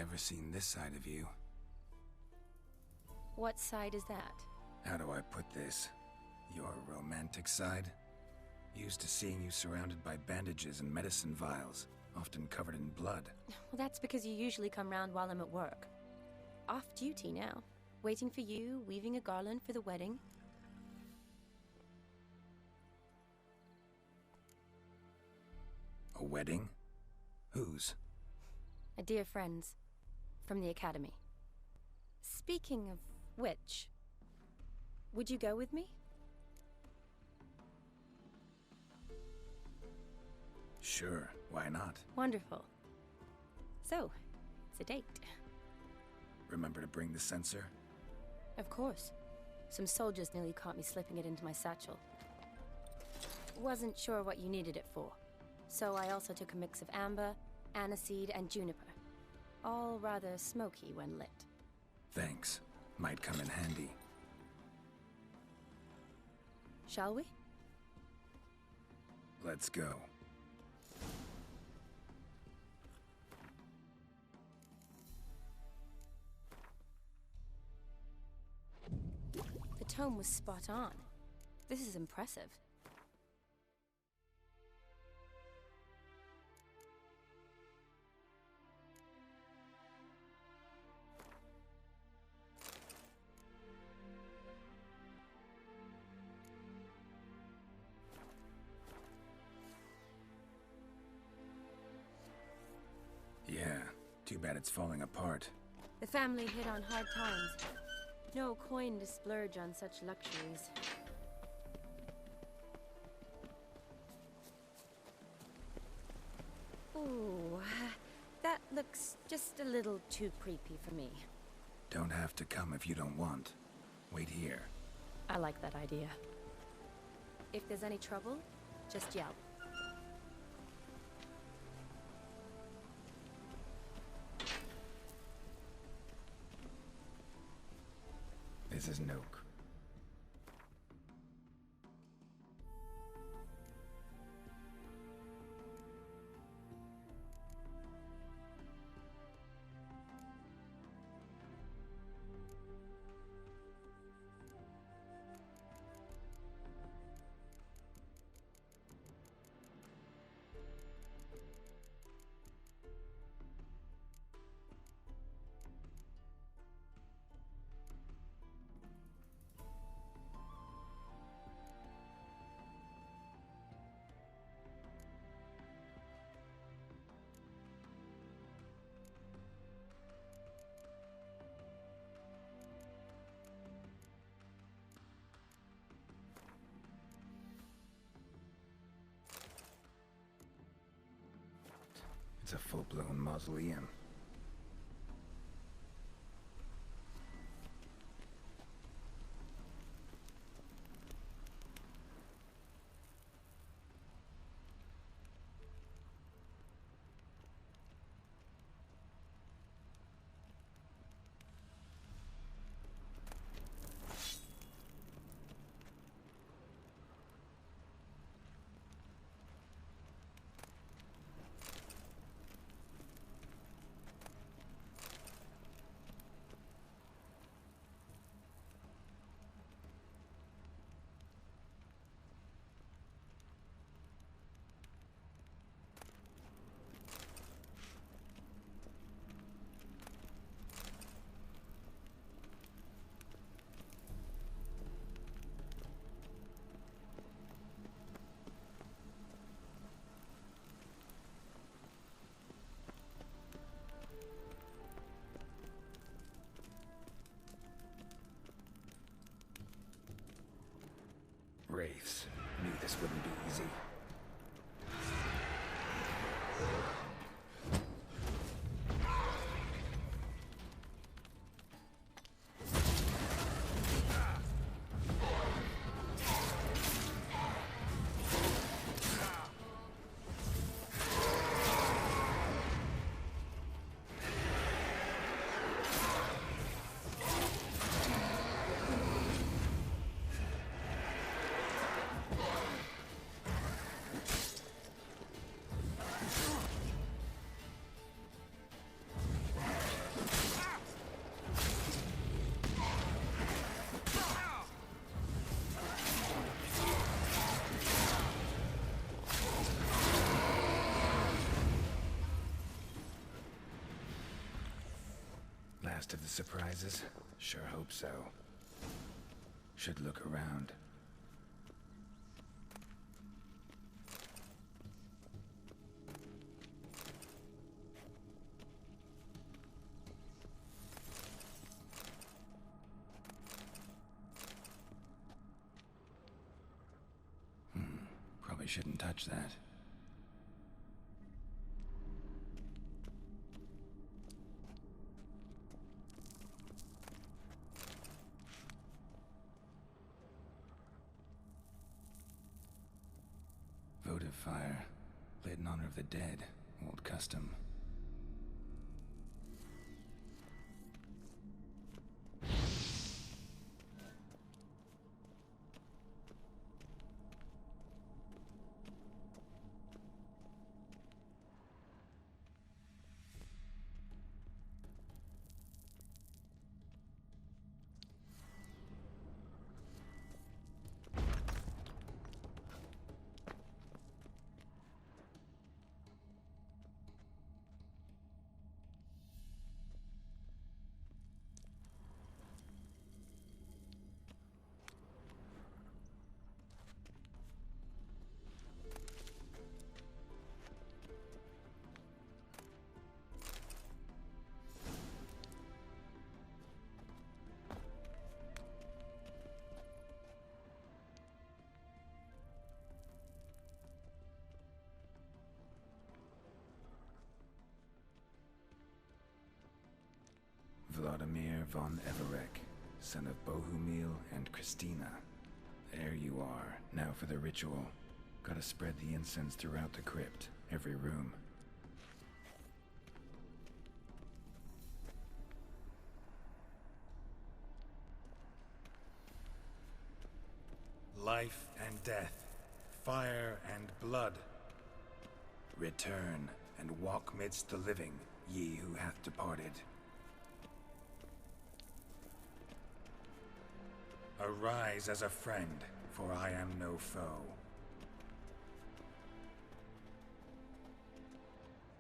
ever seen this side of you. What side is that? How do I put this? Your romantic side? Used to seeing you surrounded by bandages and medicine vials, often covered in blood. Well, that's because you usually come round while I'm at work. Off duty now. Waiting for you, weaving a garland for the wedding. A wedding? Whose? A dear friend's. From the academy. Speaking of which, would you go with me? Sure, why not? Wonderful. So, it's a date. Remember to bring the censer? Of course. Some soldiers nearly caught me slipping it into my satchel. Wasn't sure what you needed it for, so I also took a mix of amber, aniseed, and juniper. All rather smoky when lit. Thanks. Might come in handy. Shall we? Let's go. The tome was spot on. This is impressive. Yeah, too bad it's falling apart. The family hit on hard times. No coin to splurge on such luxuries. Ooh, that looks just a little too creepy for me. Don't have to come if you don't want. Wait here. I like that idea. If there's any trouble, just yell. This is Nook. It's a full-blown mausoleum. Wraiths. Knew this wouldn't be easy. Last of the surprises? Sure hope so. Should look around. Probably shouldn't touch that. Votive fire, lit in honor of the dead. Old custom. Vladimir von Everek, son of Bohumil and Christina. There you are, now for the ritual. Gotta spread the incense throughout the crypt, every room. Life and death, fire and blood. Return and walk midst the living, ye who hath departed. Arise as a friend, for I am no foe.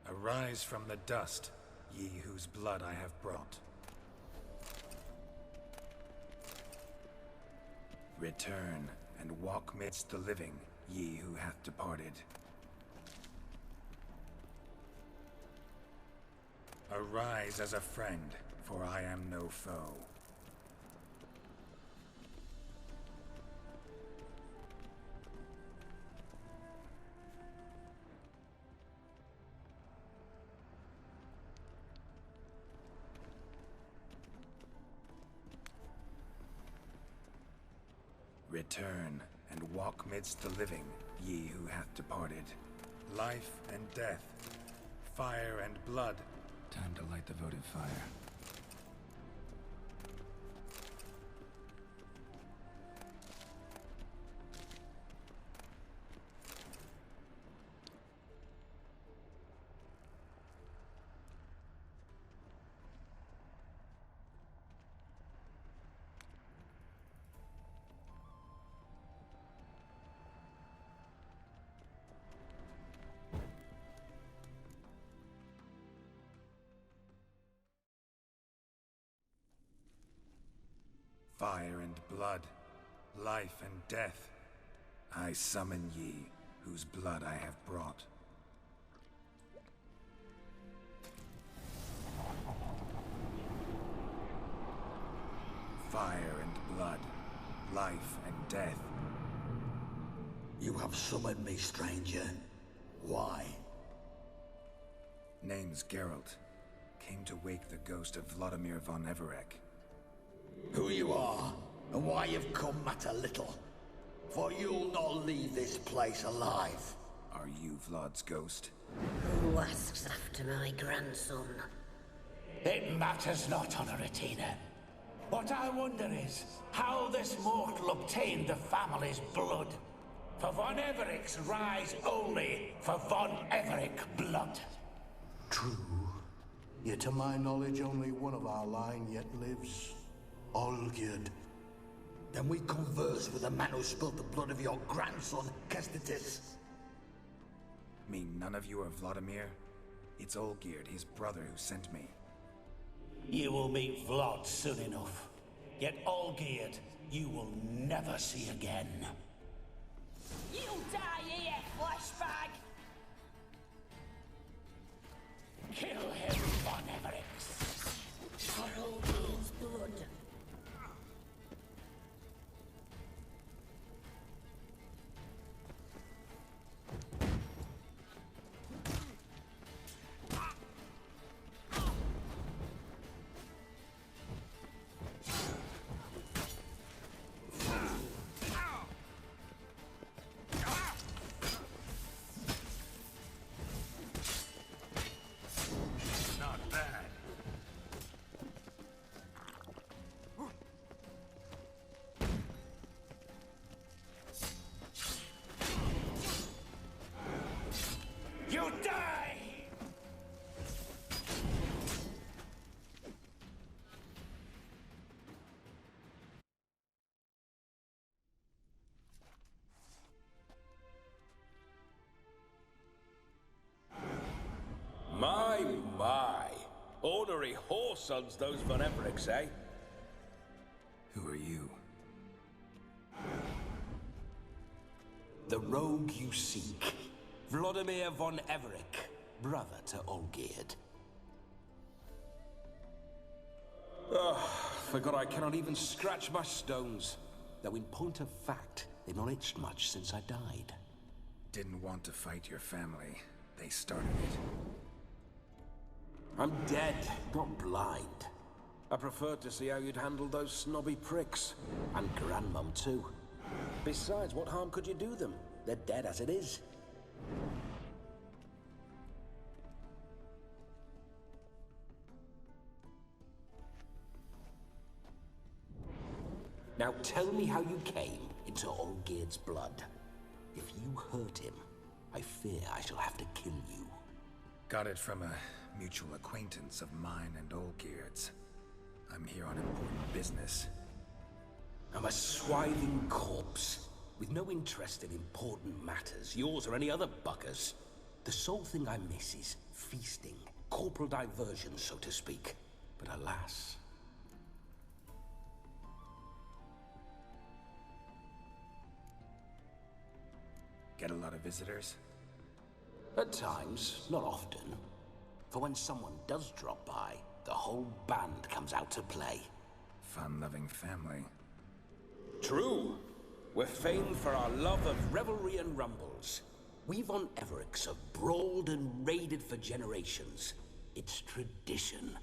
Arise from the dust, ye whose blood I have brought. Return and walk midst the living, ye who hath departed. Arise as a friend, for I am no foe. Return and walk midst the living, ye who hath departed. Life and death, fire and blood. Time to light the votive fire. Fire and blood, life and death, I summon ye, whose blood I have brought. Fire and blood, life and death. You have summoned me, stranger. Why? Name's Geralt. Came to wake the ghost of Vladimir von Everek. Who you are, and why you've come matter little. For you'll not leave this place alive. Are you Vlad's ghost? Who asks after my grandson? It matters not, Honoratina. What I wonder is how this mortal obtained the family's blood. For von Everek's rise only for von Everek blood. True. Yet to my knowledge, only one of our line yet lives. Olgierd. Then we converse with the man who spilled the blood of your grandson, Kestitis. Mean none of you are Vladimir? It's Olgierd, his brother, who sent me. You will meet Vlad soon enough. Yet Olgierd, you will never see again. You'll die here, flashbag! Kill him, Von Everix. For Olgierd's blood. Not bad. You die! My. Ornery whoresons, those Von Evericks, eh? Who are you? The rogue you seek. Vladimir von Everik, brother to Olgierd. Forgot I cannot even scratch my stones. Though in point of fact, they've not itched much since I died. Didn't want to fight your family. They started it. I'm dead, not blind. I preferred to see how you'd handle those snobby pricks. And Grandmum, too. Besides, what harm could you do them? They're dead as it is. Now tell me how you came into Olgierd's blood. If you hurt him, I fear I shall have to kill you. Got it from a mutual acquaintance of mine and Olgierd's. I'm here on important business. I'm a swithing corpse, with no interest in important matters, yours or any other buggers. The sole thing I miss is feasting, corporal diversion, so to speak. But alas... Get a lot of visitors? At times, not often. For when someone does drop by, the whole band comes out to play. Fun-loving family. True. We're famed for our love of revelry and rumbles. We Von Evericks have brawled and raided for generations. It's tradition.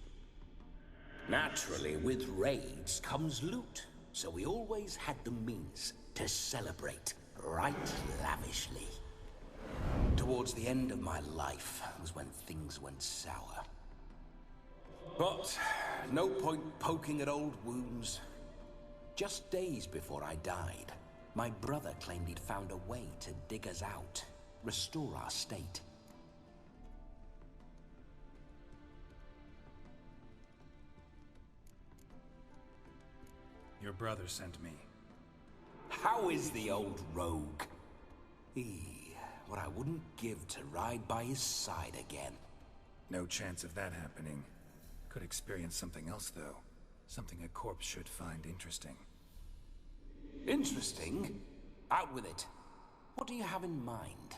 Naturally, with raids comes loot, so we always had the means to celebrate right lavishly. Towards the end of my life was when things went sour. But no point poking at old wounds. Just days before I died, my brother claimed he'd found a way to dig us out, restore our state. Your brother sent me. How is the old rogue? What I wouldn't give to ride by his side again. No chance of that happening. Could experience something else, though. Something a corpse should find interesting. Interesting? Out with it. What do you have in mind?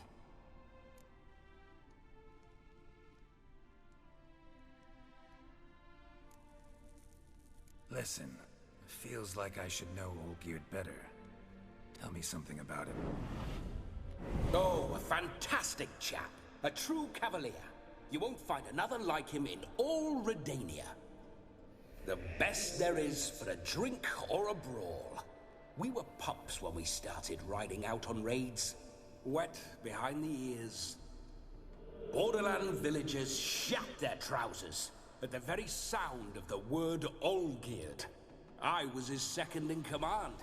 Listen, feels like I should know Olgierd better. Tell me something about him. Oh, a fantastic chap. A true cavalier. You won't find another like him in all Redania. The best there is for a drink or a brawl. We were pups when we started riding out on raids. Wet behind the ears. Borderland villagers shat their trousers at the very sound of the word Olgierd. I was his second in command.